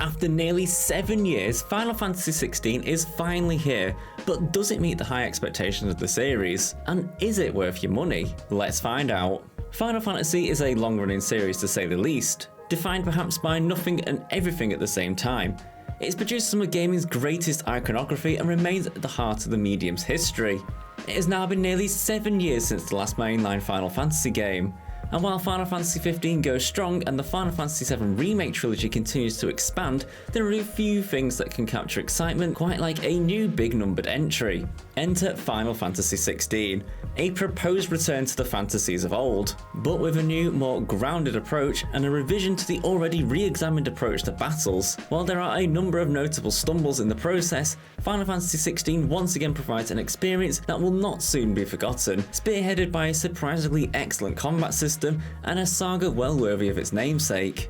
After nearly 7 years, Final Fantasy XVI is finally here, but does it meet the high expectations of the series? And is it worth your money? Let's find out. Final Fantasy is a long-running series to say the least, defined perhaps by nothing and everything at the same time. It's produced some of gaming's greatest iconography and remains at the heart of the medium's history. It has now been nearly 7 years since the last mainline Final Fantasy game. And while Final Fantasy XV goes strong and the Final Fantasy VII Remake trilogy continues to expand, there are a few things that can capture excitement, quite like a new big numbered entry. Enter Final Fantasy XVI, a proposed return to the fantasies of old, but with a new, more grounded approach and a revision to the already re-examined approach to battles. While there are a number of notable stumbles in the process, Final Fantasy XVI once again provides an experience that will not soon be forgotten, spearheaded by a surprisingly excellent combat system and a saga well worthy of its namesake.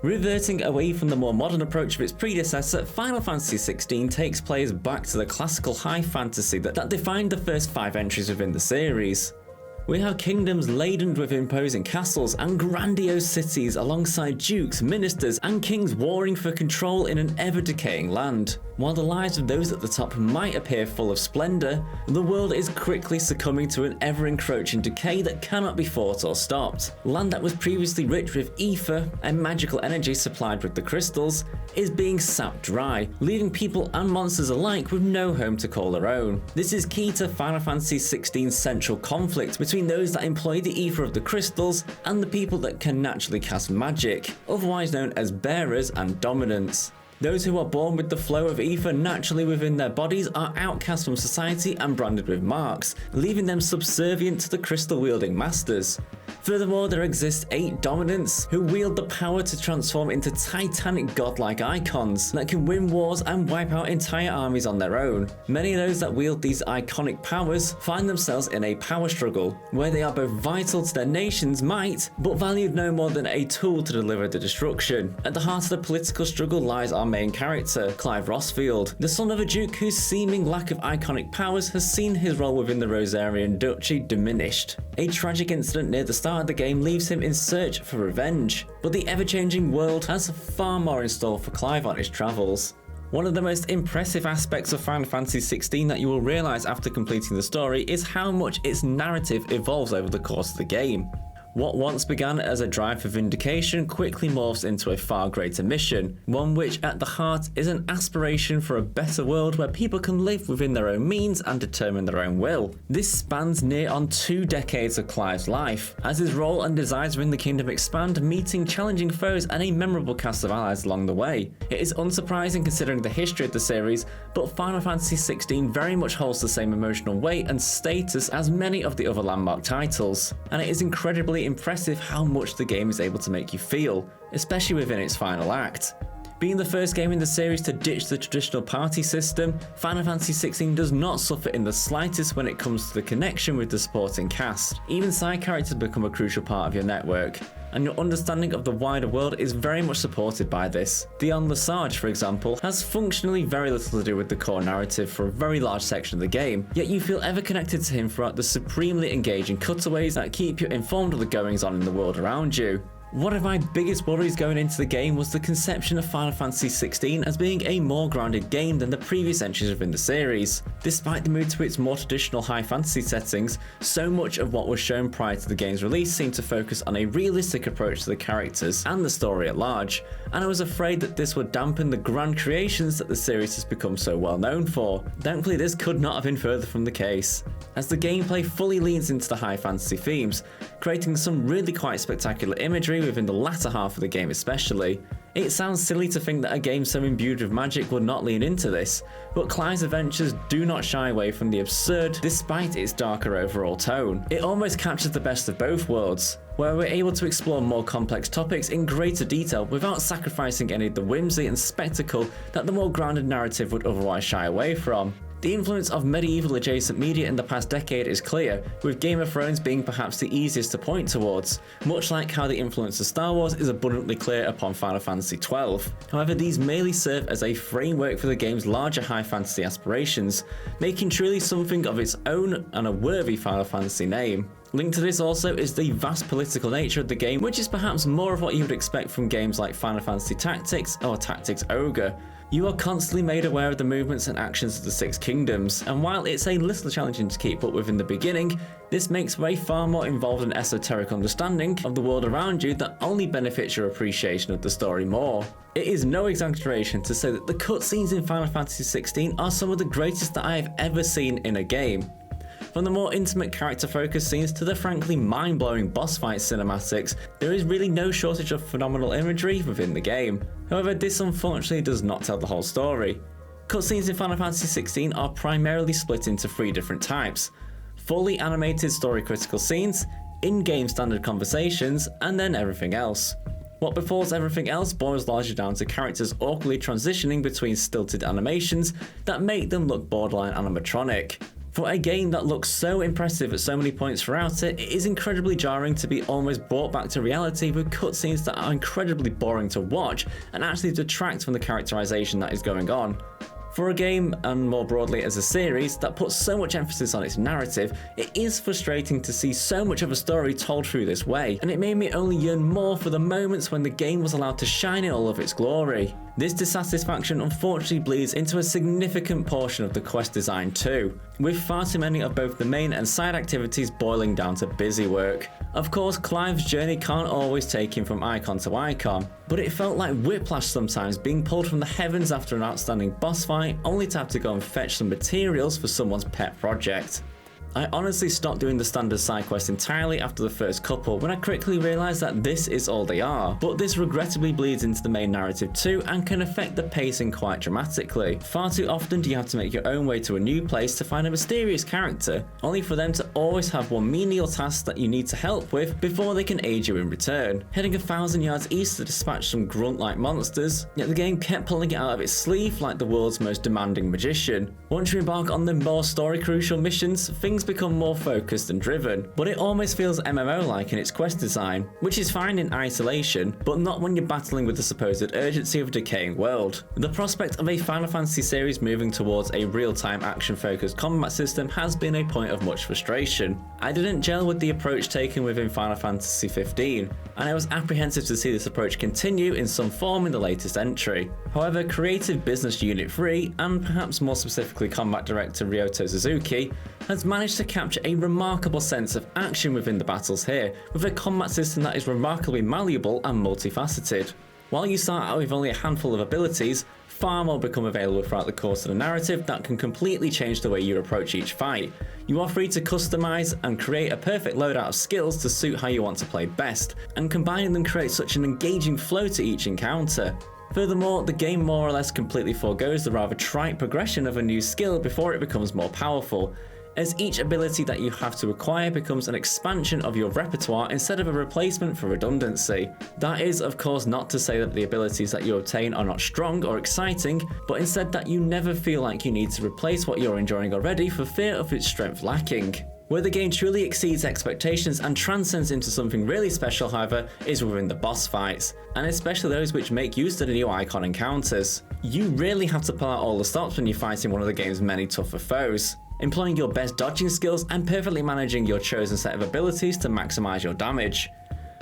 Reverting away from the more modern approach of its predecessor, Final Fantasy XVI takes players back to the classical high fantasy that defined the first 5 entries within the series. We have kingdoms laden with imposing castles and grandiose cities alongside dukes, ministers and kings warring for control in an ever-decaying land. While the lives of those at the top might appear full of splendour, the world is quickly succumbing to an ever-encroaching decay that cannot be fought or stopped. Land that was previously rich with ether and magical energy supplied with the crystals is being sapped dry, leaving people and monsters alike with no home to call their own. This is key to Final Fantasy XVI's central conflict between those that employ the ether of the crystals and the people that can naturally cast magic, otherwise known as bearers and dominants. Those who are born with the flow of ether naturally within their bodies are outcast from society and branded with marks, leaving them subservient to the crystal-wielding masters. Furthermore, there exist 8 dominants who wield the power to transform into titanic godlike icons that can win wars and wipe out entire armies on their own. Many of those that wield these iconic powers find themselves in a power struggle, where they are both vital to their nation's might, but valued no more than a tool to deliver the destruction. At the heart of the political struggle lies our main character, Clive Rosfield, the son of a duke whose seeming lack of iconic powers has seen his role within the Rosarian Duchy diminished. A tragic incident near the start of the game leaves him in search for revenge, but the ever-changing world has far more in store for Clive on his travels. One of the most impressive aspects of Final Fantasy XVI that you will realise after completing the story is how much its narrative evolves over the course of the game. What once began as a drive for vindication quickly morphs into a far greater mission, one which at the heart is an aspiration for a better world where people can live within their own means and determine their own will. This spans near on 2 decades of Clive's life, as his role and desires within the kingdom expand, meeting challenging foes and a memorable cast of allies along the way. It is unsurprising considering the history of the series, but Final Fantasy XVI very much holds the same emotional weight and status as many of the other landmark titles, and it is incredibly impressive how much the game is able to make you feel, especially within its final act. Being the first game in the series to ditch the traditional party system, Final Fantasy XVI does not suffer in the slightest when it comes to the connection with the supporting cast. Even side characters become a crucial part of your network, and your understanding of the wider world is very much supported by this. Dion Lesage, for example, has functionally very little to do with the core narrative for a very large section of the game, yet you feel ever connected to him throughout the supremely engaging cutaways that keep you informed of the goings-on in the world around you. One of my biggest worries going into the game was the conception of Final Fantasy XVI as being a more grounded game than the previous entries within the series. Despite the move to its more traditional high fantasy settings, so much of what was shown prior to the game's release seemed to focus on a realistic approach to the characters and the story at large, and I was afraid that this would dampen the grand creations that the series has become so well known for. Thankfully, this could not have been further from the case, as the gameplay fully leans into the high fantasy themes, creating some really quite spectacular imagery within the latter half of the game especially. It sounds silly to think that a game so imbued with magic would not lean into this, but Clive's adventures do not shy away from the absurd despite its darker overall tone. It almost captures the best of both worlds, where we're able to explore more complex topics in greater detail without sacrificing any of the whimsy and spectacle that the more grounded narrative would otherwise shy away from. The influence of medieval adjacent media in the past decade is clear, with Game of Thrones being perhaps the easiest to point towards, much like how the influence of Star Wars is abundantly clear upon Final Fantasy XII. However, these merely serve as a framework for the game's larger high fantasy aspirations, making truly something of its own and a worthy Final Fantasy name. Linked to this also is the vast political nature of the game, which is perhaps more of what you would expect from games like Final Fantasy Tactics or Tactics Ogre. You are constantly made aware of the movements and actions of the Six Kingdoms, and while it's a little challenging to keep up with in the beginning, this makes for a far more involved and esoteric understanding of the world around you that only benefits your appreciation of the story more. It is no exaggeration to say that the cutscenes in Final Fantasy XVI are some of the greatest that I have ever seen in a game. From the more intimate character-focused scenes to the frankly mind-blowing boss fight cinematics, there is really no shortage of phenomenal imagery within the game. However, this unfortunately does not tell the whole story. Cutscenes in Final Fantasy XVI are primarily split into 3 different types: fully animated story-critical scenes, in-game standard conversations, and then everything else. What befalls everything else boils largely down to characters awkwardly transitioning between stilted animations that make them look borderline animatronic. For a game that looks so impressive at so many points throughout it, it is incredibly jarring to be almost brought back to reality with cutscenes that are incredibly boring to watch and actually detract from the characterization that is going on. For a game, and more broadly as a series, that puts so much emphasis on its narrative, it is frustrating to see so much of a story told through this way, and it made me only yearn more for the moments when the game was allowed to shine in all of its glory. This dissatisfaction unfortunately bleeds into a significant portion of the quest design too, with far too many of both the main and side activities boiling down to busy work. Of course, Clive's journey can't always take him from icon to icon, but it felt like whiplash sometimes, being pulled from the heavens after an outstanding boss fight, only to have to go and fetch some materials for someone's pet project. I honestly stopped doing the standard side quests entirely after the first couple when I quickly realised that this is all they are, but this regrettably bleeds into the main narrative too and can affect the pacing quite dramatically. Far too often do you have to make your own way to a new place to find a mysterious character, only for them to always have one menial task that you need to help with before they can aid you in return. Heading 1,000 yards east to dispatch some grunt-like monsters, yet the game kept pulling it out of its sleeve like the world's most demanding magician. Once you embark on the more story-crucial missions, things become more focused and driven, but it almost feels MMO-like in its quest design, which is fine in isolation, but not when you're battling with the supposed urgency of a decaying world. The prospect of a Final Fantasy series moving towards a real-time action-focused combat system has been a point of much frustration. I didn't gel with the approach taken within Final Fantasy XV, and I was apprehensive to see this approach continue in some form in the latest entry. However, Creative Business Unit 3, and perhaps more specifically Combat Director Ryoto Suzuki, has managed to capture a remarkable sense of action within the battles here, with a combat system that is remarkably malleable and multifaceted. While you start out with only a handful of abilities, far more become available throughout the course of the narrative that can completely change the way you approach each fight. You are free to customize and create a perfect loadout of skills to suit how you want to play best, and combining them creates such an engaging flow to each encounter. Furthermore, the game more or less completely forgoes the rather trite progression of a new skill before it becomes more powerful, as each ability that you have to acquire becomes an expansion of your repertoire instead of a replacement for redundancy. That is, of course, not to say that the abilities that you obtain are not strong or exciting, but instead that you never feel like you need to replace what you're enjoying already for fear of its strength lacking. Where the game truly exceeds expectations and transcends into something really special, however, is within the boss fights, and especially those which make use of the new icon encounters. You really have to pull out all the stops when you're fighting one of the game's many tougher foes, employing your best dodging skills and perfectly managing your chosen set of abilities to maximize your damage.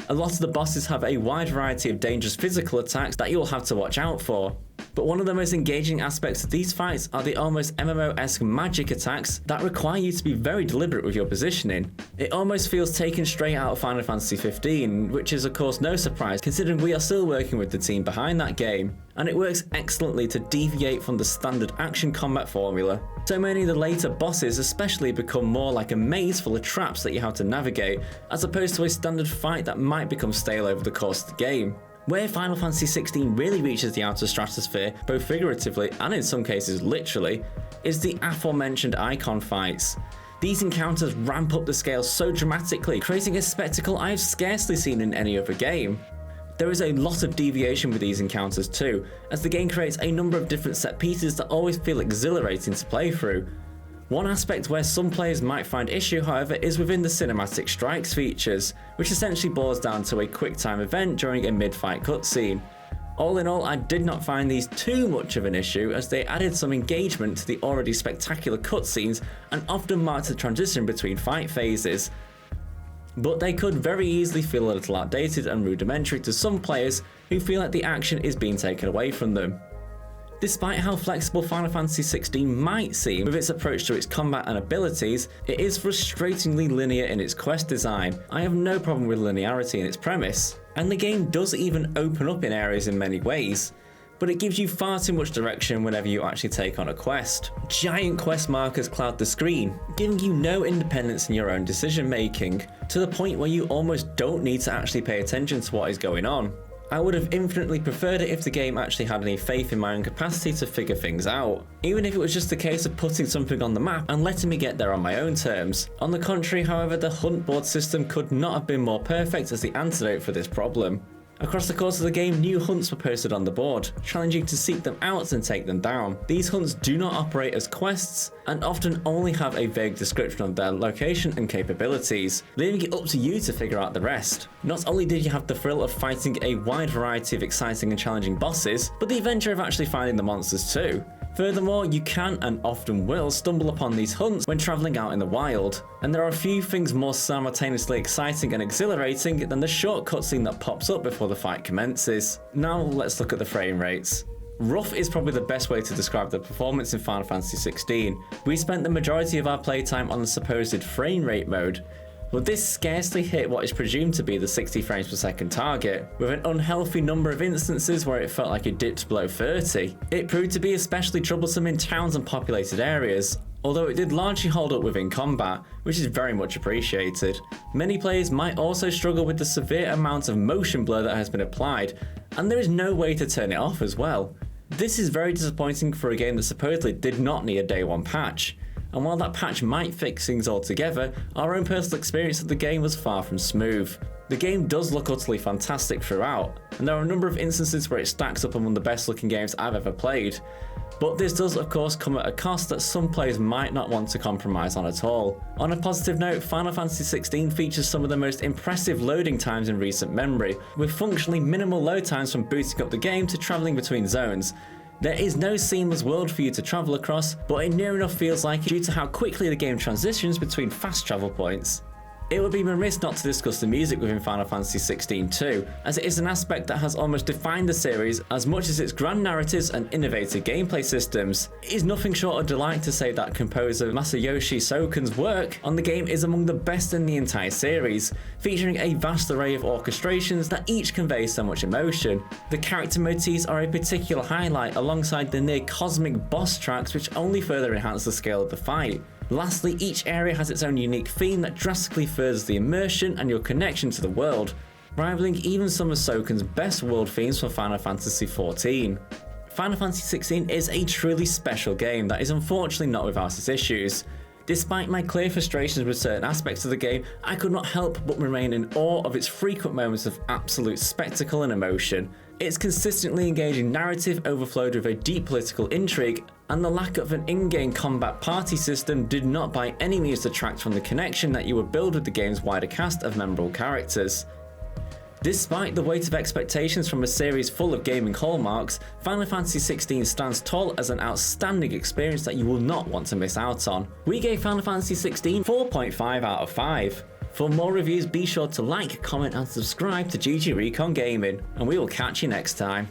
A lot of the bosses have a wide variety of dangerous physical attacks that you'll have to watch out for, but one of the most engaging aspects of these fights are the almost MMO-esque magic attacks that require you to be very deliberate with your positioning. It almost feels taken straight out of Final Fantasy XV, which is of course no surprise considering we are still working with the team behind that game, and it works excellently to deviate from the standard action combat formula. So many of the later bosses especially become more like a maze full of traps that you have to navigate, as opposed to a standard fight that might become stale over the course of the game. Where Final Fantasy XVI really reaches the outer stratosphere, both figuratively and in some cases literally, is the aforementioned icon fights. These encounters ramp up the scale so dramatically, creating a spectacle I have scarcely seen in any other game. There is a lot of deviation with these encounters too, as the game creates a number of different set pieces that always feel exhilarating to play through. One aspect where some players might find issue, however, is within the cinematic strikes features, which essentially boils down to a quick time event during a mid-fight cutscene. All in all, I did not find these too much of an issue, as they added some engagement to the already spectacular cutscenes and often marked the transition between fight phases. But they could very easily feel a little outdated and rudimentary to some players who feel like the action is being taken away from them. Despite how flexible Final Fantasy XVI might seem with its approach to its combat and abilities, it is frustratingly linear in its quest design. I have no problem with linearity in its premise, and the game does even open up in areas in many ways, but it gives you far too much direction whenever you actually take on a quest. Giant quest markers cloud the screen, giving you no independence in your own decision making, to the point where you almost don't need to actually pay attention to what is going on. I would have infinitely preferred it if the game actually had any faith in my own capacity to figure things out, even if it was just a case of putting something on the map and letting me get there on my own terms. On the contrary, however, the hunt board system could not have been more perfect as the antidote for this problem. Across the course of the game, new hunts were posted on the board, challenging you to seek them out and take them down. These hunts do not operate as quests, and often only have a vague description of their location and capabilities, leaving it up to you to figure out the rest. Not only did you have the thrill of fighting a wide variety of exciting and challenging bosses, but the adventure of actually finding the monsters too. Furthermore, you can and often will stumble upon these hunts when travelling out in the wild, and there are a few things more simultaneously exciting and exhilarating than the short cutscene that pops up before the fight commences. Now let's look at the frame rates. Rough is probably the best way to describe the performance in Final Fantasy XVI. We spent the majority of our playtime on the supposed frame rate mode, but this scarcely hit what is presumed to be the 60 frames per second target, with an unhealthy number of instances where it felt like it dipped below 30. It proved to be especially troublesome in towns and populated areas, although it did largely hold up within combat, which is very much appreciated. Many players might also struggle with the severe amount of motion blur that has been applied, and there is no way to turn it off as well. This is very disappointing for a game that supposedly did not need a day one patch. And while that patch might fix things altogether, our own personal experience of the game was far from smooth. The game does look utterly fantastic throughout, and there are a number of instances where it stacks up among the best looking games I've ever played. But this does of course come at a cost that some players might not want to compromise on at all. On a positive note, Final Fantasy XVI features some of the most impressive loading times in recent memory, with functionally minimal load times from booting up the game to travelling between zones. There is no seamless world for you to travel across, but it near enough feels like it due to how quickly the game transitions between fast travel points. It would be remiss not to discuss the music within Final Fantasy XVI too, as it is an aspect that has almost defined the series as much as its grand narratives and innovative gameplay systems. It is nothing short of delight to say that composer Masayoshi Soken's work on the game is among the best in the entire series, featuring a vast array of orchestrations that each convey so much emotion. The character motifs are a particular highlight alongside the near cosmic boss tracks, which only further enhance the scale of the fight. Lastly, each area has its own unique theme that drastically furthers the immersion and your connection to the world, rivaling even some of Soken's best world themes from Final Fantasy XIV. Final Fantasy XVI is a truly special game that is unfortunately not without its issues. Despite my clear frustrations with certain aspects of the game, I could not help but remain in awe of its frequent moments of absolute spectacle and emotion. Its consistently engaging narrative overflowed with a deep political intrigue, and the lack of an in-game combat party system did not by any means detract from the connection that you would build with the game's wider cast of memorable characters. Despite the weight of expectations from a series full of gaming hallmarks, Final Fantasy XVI stands tall as an outstanding experience that you will not want to miss out on. We gave Final Fantasy XVI 4.5 out of 5. For more reviews, be sure to like, comment and subscribe to GG Recon Gaming, and we will catch you next time.